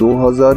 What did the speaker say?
2000